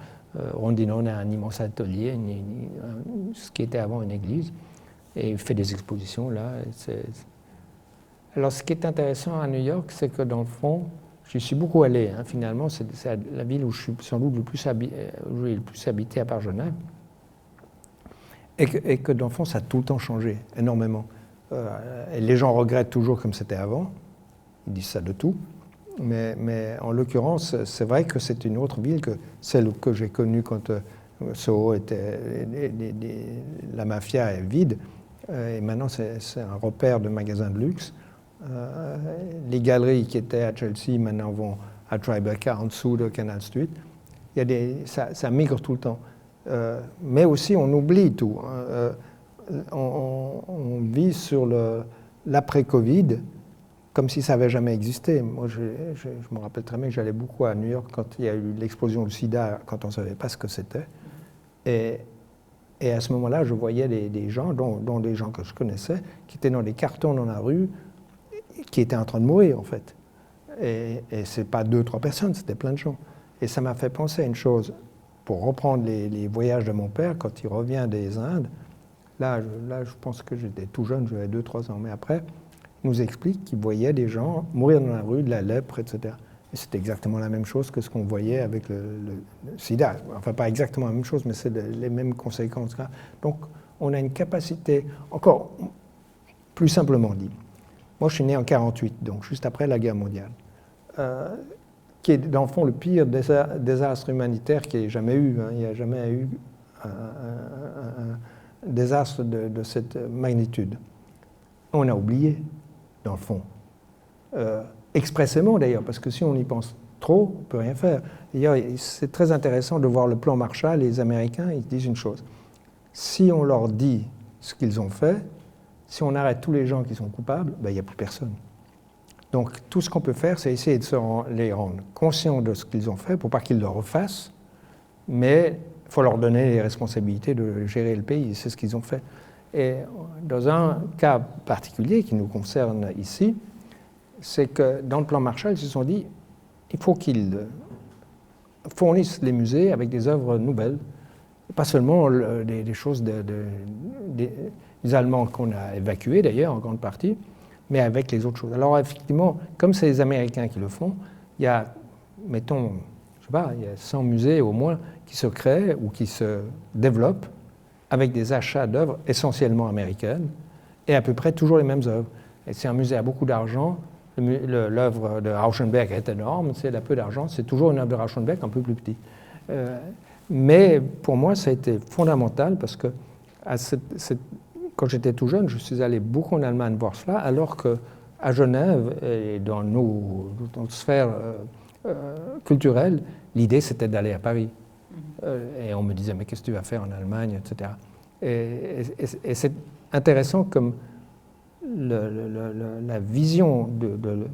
Rondinone a un immense atelier, ce qui était avant une église, et il fait des expositions là. Alors, ce qui est intéressant à New York, c'est que dans le fond, j'y suis beaucoup allé. Finalement, c'est la ville où je suis sans doute le plus habité à part Genève, et que dans le fond, ça a tout le temps changé, énormément. Et les gens regrettent toujours comme c'était avant. Ils disent ça de tout. Mais en l'occurrence, c'est vrai que c'est une autre ville que celle que j'ai connue quand Soho était... la mafia est vide. Et maintenant, c'est un repère de magasins de luxe. Les galeries qui étaient à Chelsea, maintenant vont à Tribeca, en dessous de Canal Street. Ça migre tout le temps. Mais aussi, on oublie tout. On vit sur l'après-Covid comme si ça n'avait jamais existé. Moi, je me rappelle très bien que j'allais beaucoup à New York quand il y a eu l'explosion du sida, quand on ne savait pas ce que c'était. Et à ce moment-là, je voyais des gens, dont des gens que je connaissais, qui étaient dans des cartons dans la rue, qui étaient en train de mourir, en fait. Et ce n'est pas 2-3 personnes, c'était plein de gens. Et ça m'a fait penser à une chose. Pour reprendre les voyages de mon père, quand il revient des Indes, là je pense que j'étais tout jeune, j'avais 2-3 ans, mais après, il nous explique qu'il voyait des gens mourir dans la rue, de la lèpre, etc. Et c'est exactement la même chose que ce qu'on voyait avec le sida. Enfin, pas exactement la même chose, mais c'est les mêmes conséquences. Donc, on a une capacité, encore plus simplement dit. Moi, je suis né en 1948, donc juste après la guerre mondiale, qui est, dans le fond, le pire désastre humanitaire qu'il y ait jamais eu. Il n'y a jamais eu un désastre de cette magnitude. On a oublié, dans le fond. Expressément d'ailleurs, parce que si on y pense trop, on ne peut rien faire. D'ailleurs, c'est très intéressant de voir le plan Marshall. Les Américains, ils disent une chose. Si on leur dit ce qu'ils ont fait, si on arrête tous les gens qui sont coupables, ben, il n'y a plus personne. Donc tout ce qu'on peut faire, c'est essayer de les rendre conscients de ce qu'ils ont fait pour pas qu'ils le refassent, mais il faut leur donner les responsabilités de gérer le pays. C'est ce qu'ils ont fait. Et dans un cas particulier qui nous concerne ici, c'est que dans le plan Marshall, ils se sont dit il faut qu'ils fournissent les musées avec des œuvres nouvelles, pas seulement des choses des Allemands qu'on a évacués d'ailleurs en grande partie, mais avec les autres choses. Alors effectivement, comme c'est les Américains qui le font, il y a, mettons, je sais pas, il y a 100 musées au moins qui se créent ou qui se développent avec des achats d'œuvres essentiellement américaines et à peu près toujours les mêmes œuvres. Et c'est un musée à beaucoup d'argent. L'œuvre de Rauschenberg est énorme, c'est à peu d'argent, c'est toujours une œuvre de Rauschenberg un peu plus petite. Mais pour moi, ça a été fondamental parce que quand j'étais tout jeune, je suis allé beaucoup en Allemagne voir cela, alors qu'à Genève et dans nos sphères culturelles, l'idée c'était d'aller à Paris. Et on me disait, mais qu'est-ce que tu vas faire en Allemagne, etc. Et c'est intéressant comme la vision de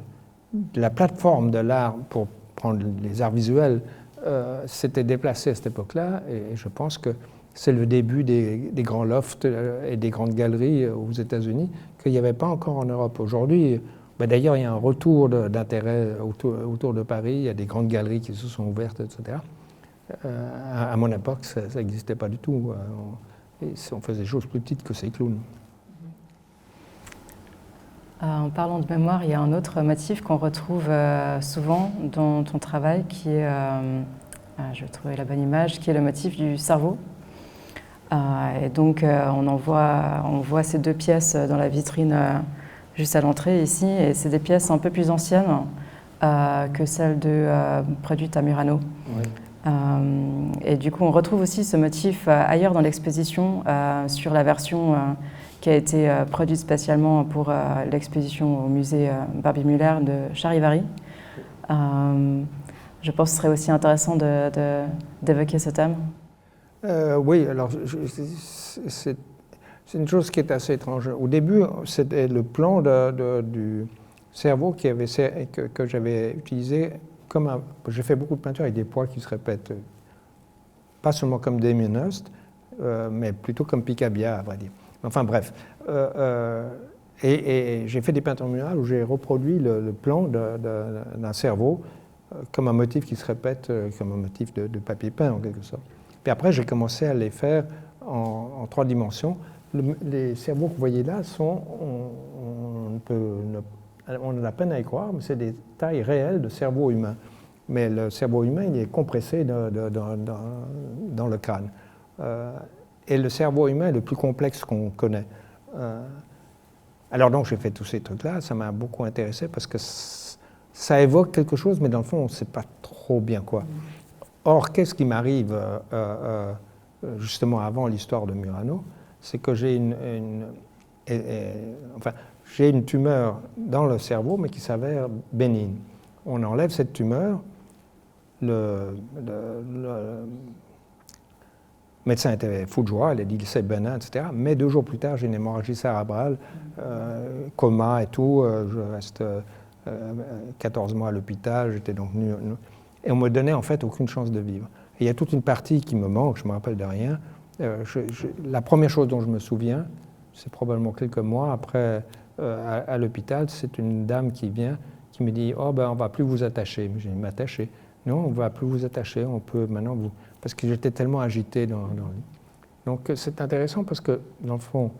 la plateforme de l'art, pour prendre les arts visuels, s'était déplacée à cette époque-là, et je pense que c'est le début des grands lofts et des grandes galeries aux États-Unis qu'il n'y avait pas encore en Europe. Aujourd'hui, d'ailleurs, il y a un retour d'intérêt autour de Paris, il y a des grandes galeries qui se sont ouvertes, etc. À mon époque, ça n'existait pas du tout. On faisait des choses plus petites que ces clowns. En parlant de mémoire, il y a un autre motif qu'on retrouve souvent dans ton travail qui est, je vais trouver la bonne image, qui est le motif du cerveau. Et donc on voit ces deux pièces dans la vitrine juste à l'entrée ici, et c'est des pièces un peu plus anciennes que celles de produites à Murano. Oui. Et du coup on retrouve aussi ce motif ailleurs dans l'exposition sur la version qui a été produite spécialement pour l'exposition au musée Barbie Müller de Charivari. Je pense que ce serait aussi intéressant d'évoquer ce thème. Oui, alors c'est une chose qui est assez étrange. Au début, c'était le plan du cerveau que j'avais utilisé comme j'ai fait beaucoup de peinture avec des poids qui se répètent, pas seulement comme Damien Hirst, mais plutôt comme Picabia, à vrai dire. Enfin bref. Et j'ai fait des peintures murales où j'ai reproduit le plan d'un cerveau comme un motif qui se répète, comme un motif de papier peint en quelque sorte. Puis après, j'ai commencé à les faire en 3 dimensions. Les cerveaux que vous voyez là on a la peine à y croire, mais c'est des tailles réelles de cerveau humain. Mais le cerveau humain, il est compressé dans le crâne. Et le cerveau humain est le plus complexe qu'on connaît. Alors donc j'ai fait tous ces trucs-là, ça m'a beaucoup intéressé parce que ça évoque quelque chose, mais dans le fond on ne sait pas trop bien quoi. Or, qu'est-ce qui m'arrive justement avant l'histoire de Murano, c'est que j'ai j'ai une tumeur dans le cerveau, mais qui s'avère bénigne. On enlève cette tumeur, le médecin était fou de joie, il a dit c'est bénin, etc. Mais 2 jours plus tard, j'ai une hémorragie cérébrale, coma et tout, je reste 14 mois à l'hôpital, j'étais donc et on me donnait en fait aucune chance de vivre. Et il y a toute une partie qui me manque, je ne me rappelle de rien. La première chose dont je me souviens, c'est probablement quelques mois après à l'hôpital, c'est une dame qui vient, qui me dit « Oh ben on ne va plus vous attacher ». J'ai dit « M'attacher ». Non, on ne va plus vous attacher, on peut maintenant vous... Parce que j'étais tellement agité dans le lit. Donc c'est intéressant parce que dans le fond,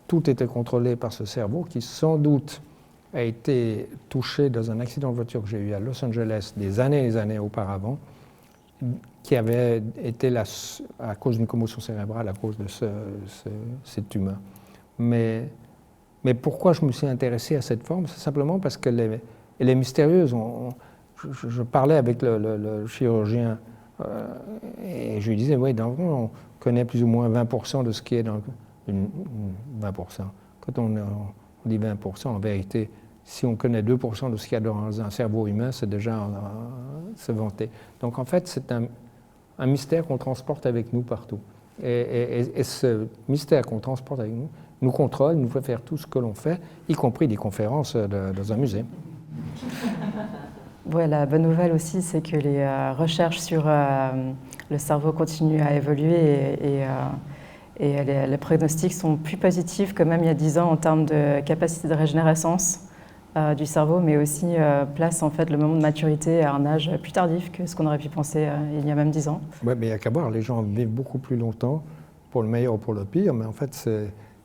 tout était contrôlé par ce cerveau qui sans doute a été touché dans un accident de voiture que j'ai eu à Los Angeles des années et des années auparavant, qui avait été à cause d'une commotion cérébrale, à cause de cette tumeur. Mais pourquoi je me suis intéressé à cette forme? C'est simplement parce qu'elle est mystérieuse. Je parlais avec le chirurgien et je lui disais, oui, dans le fond, on connaît plus ou moins 20% de ce qui est dans 20%. Quand on dit 20%, en vérité, si on connaît 2% de ce qu'il y a dans un cerveau humain, c'est déjà se vanter. Donc en fait, c'est un mystère qu'on transporte avec nous partout. Et ce mystère qu'on transporte avec nous contrôle, nous fait faire tout ce que l'on fait, y compris des conférences dans un musée. Ouais, la bonne nouvelle aussi, c'est que les recherches sur le cerveau continuent à évoluer et les pronostics sont plus positifs que même il y a 10 ans en termes de capacité de régénérescence du cerveau, mais aussi place en fait le moment de maturité à un âge plus tardif que ce qu'on aurait pu penser il y a même 10 ans. Oui, mais il n'y a qu'à voir, les gens vivent beaucoup plus longtemps, pour le meilleur ou pour le pire, mais en fait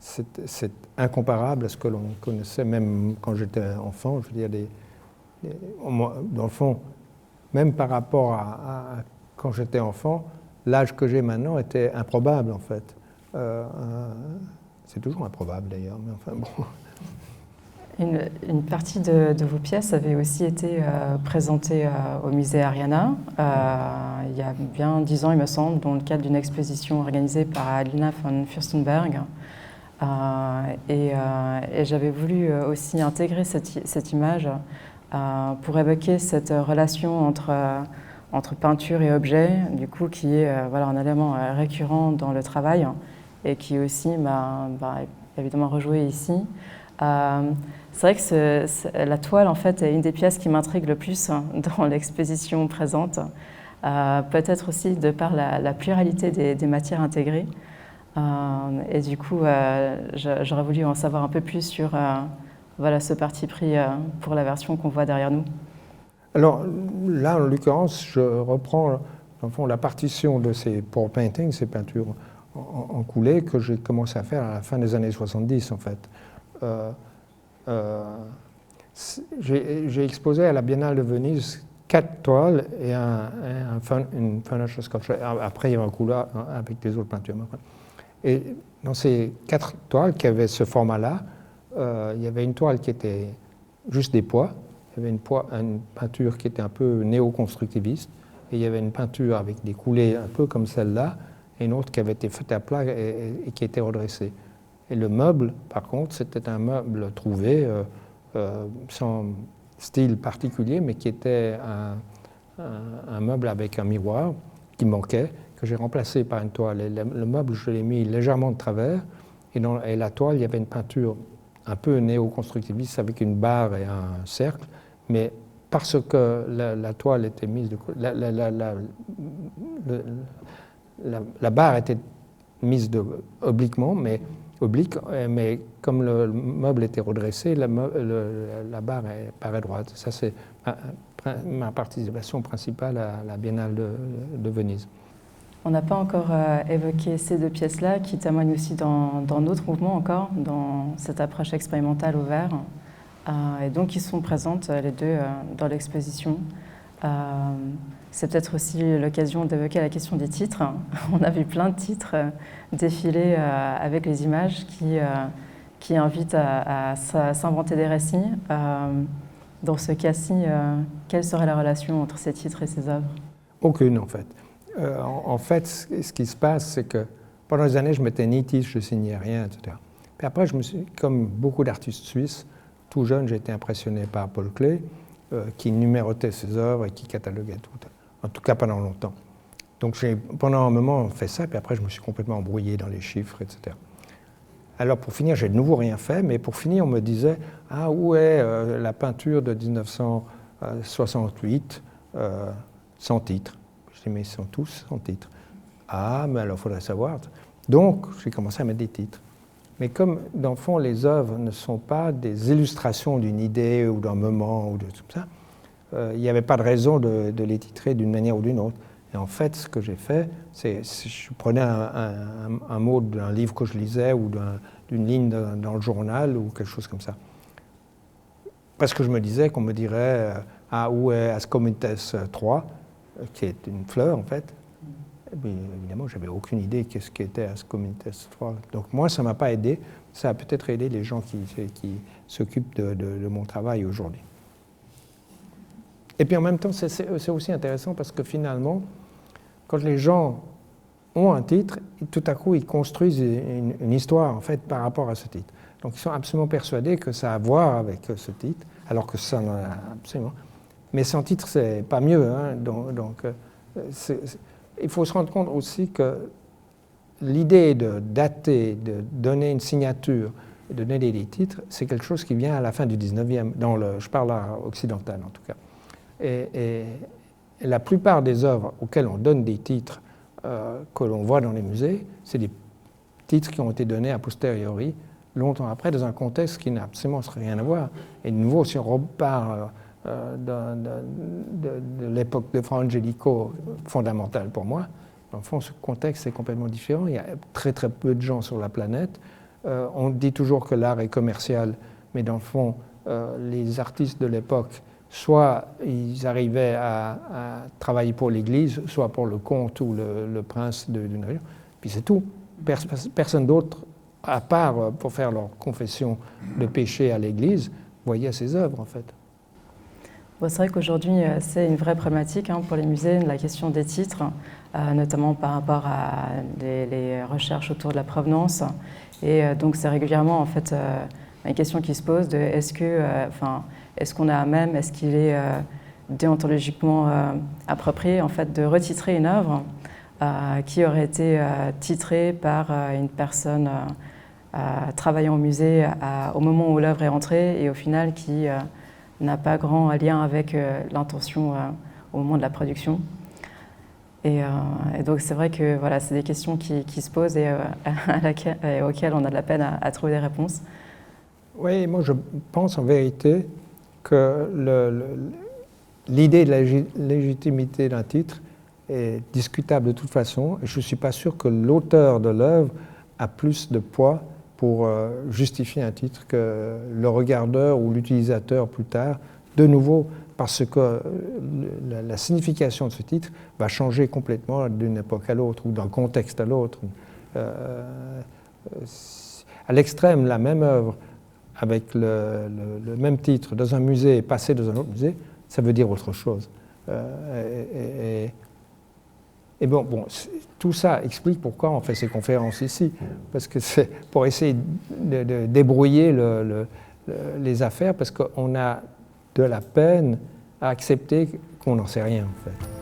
c'est incomparable à ce que l'on connaissait même quand j'étais enfant. Je veux dire, dans le fond, même par rapport à quand j'étais enfant, l'âge que j'ai maintenant était improbable en fait. C'est toujours improbable d'ailleurs, mais enfin bon. Une partie de vos pièces avait aussi été présentée au musée Ariana il y a bien 10 ans, il me semble, dans le cadre d'une exposition organisée par Alina von Fürstenberg. Et j'avais voulu aussi intégrer cette image pour évoquer cette relation entre peinture et objet, du coup, qui est voilà, un élément récurrent dans le travail et qui aussi m'a évidemment rejoué ici. C'est vrai que la toile, en fait, est une des pièces qui m'intrigue le plus dans l'exposition présente, peut-être aussi de par la pluralité des matières intégrées. Et du coup, j'aurais voulu en savoir un peu plus sur voilà, ce parti pris pour la version qu'on voit derrière nous. Alors là, en l'occurrence, je reprends dans le fond, la partition de ces pour painting, ces peintures en coulée que j'ai commencé à faire à la fin des années 70 en fait. J'ai exposé à la Biennale de Venise 4 toiles et une furniture sculpture. Après, il y avait un couloir avec des autres peintures. Et dans ces 4 toiles qui avaient ce format-là, il y avait une toile qui était juste des poids, il y avait une peinture qui était un peu néo-constructiviste, et il y avait une peinture avec des coulées un peu comme celle-là, et une autre qui avait été faite à plat et qui était redressée. Et le meuble, par contre, c'était un meuble trouvé sans style particulier, mais qui était un meuble avec un miroir qui manquait, que j'ai remplacé par une toile. Et le meuble, je l'ai mis légèrement de travers, et la toile, il y avait une peinture un peu néo-constructiviste avec une barre et un cercle, mais parce que la toile était mise de côté, la barre était mise obliquement, mais comme le meuble était redressé, la barre paraît droite. Ça, c'est ma participation principale à la Biennale de Venise. On n'a pas encore évoqué ces 2 pièces-là qui témoignent aussi dans d'autres mouvements encore, dans cette approche expérimentale au verre, et donc qui sont présentes les 2 dans l'exposition. C'est peut-être aussi l'occasion d'évoquer la question des titres. On a vu plein de titres défiler avec les images qui qui invite à s'inventer des récits. Dans ce cas-ci, quelle serait la relation entre ces titres et ces œuvres? Aucune, en fait. En fait, ce qui se passe, c'est que pendant des années, je mettais ni titre, je signais rien, etc. Puis après, comme beaucoup d'artistes suisses, tout jeune, j'ai été impressionné par Paul Klee, qui numérotait ses œuvres et qui cataloguait tout, en tout cas pendant longtemps. Donc j'ai pendant un moment fait ça, puis après je me suis complètement embrouillé dans les chiffres, etc. Alors pour finir, j'ai de nouveau rien fait, mais pour finir, on me disait « Ah, où est la peinture de 1968 sans titre ?» Je dis « Mais ils sont tous sans titre. » « Ah, mais alors il faudrait savoir. » Donc j'ai commencé à mettre des titres. Mais comme, dans le fond, les œuvres ne sont pas des illustrations d'une idée ou d'un moment ou de tout ça, il n'y avait pas de raison de les titrer d'une manière ou d'une autre. Et en fait, ce que j'ai fait, c'est je prenais un mot d'un livre que je lisais ou d'une ligne dans le journal ou quelque chose comme ça. Parce que je me disais qu'on me dirait « Ah, où est Ascomintes 3 ?» qui est une fleur, en fait. Mais évidemment, je n'avais aucune idée qu'est-ce qu'était Ascomintes 3. Donc moi, ça ne m'a pas aidé. Ça a peut-être aidé les gens qui s'occupent de mon travail aujourd'hui. Et puis en même temps, c'est aussi intéressant parce que finalement, quand les gens ont un titre, tout à coup, ils construisent une histoire, en fait, par rapport à ce titre. Donc ils sont absolument persuadés que ça a à voir avec ce titre, alors que ça n'en a absolument. Mais sans titre, c'est pas mieux. Hein. Donc il faut se rendre compte aussi que l'idée de dater, de donner une signature, de donner des titres, c'est quelque chose qui vient à la fin du 19e, je parle occidental en tout cas. Et la plupart des œuvres auxquelles on donne des titres que l'on voit dans les musées, c'est des titres qui ont été donnés a posteriori, longtemps après, dans un contexte qui n'a absolument rien à voir. Et de nouveau, si on repart de l'époque de Fra Angelico, fondamentale pour moi, dans le fond, ce contexte est complètement différent. Il y a très très peu de gens sur la planète. On dit toujours que l'art est commercial, mais dans le fond, les artistes de l'époque, soit ils arrivaient à travailler pour l'Église, soit pour le comte ou le prince d'une région, puis c'est tout. Personne d'autre, à part pour faire leur confession de péché à l'Église, voyait ces œuvres en fait. Bon, c'est vrai qu'aujourd'hui, c'est une vraie problématique pour les musées, la question des titres, notamment par rapport à les recherches autour de la provenance. Et donc, c'est régulièrement en fait une question qui se pose de est-ce qu'on a même, est-ce qu'il est déontologiquement approprié en fait de retitrer une œuvre qui aurait été titrée par une personne travaillant au musée au moment où l'œuvre est entrée et au final qui n'a pas grand lien avec l'intention au moment de la production. Et donc c'est vrai que voilà, c'est des questions qui se posent et auxquelles on a de la peine à trouver des réponses. Oui, moi je pense en vérité que l'idée de la légitimité d'un titre est discutable de toute façon. Et je ne suis pas sûr que l'auteur de l'œuvre a plus de poids pour justifier un titre que le regardeur ou l'utilisateur plus tard, de nouveau parce que la signification de ce titre va changer complètement d'une époque à l'autre ou d'un contexte à l'autre. À l'extrême, la même œuvre avec le même titre dans un musée et passé dans un autre musée, ça veut dire autre chose. Et bon, tout ça explique pourquoi on fait ces conférences ici, parce que c'est pour essayer de débrouiller les affaires, parce qu'on a de la peine à accepter qu'on n'en sait rien, en fait.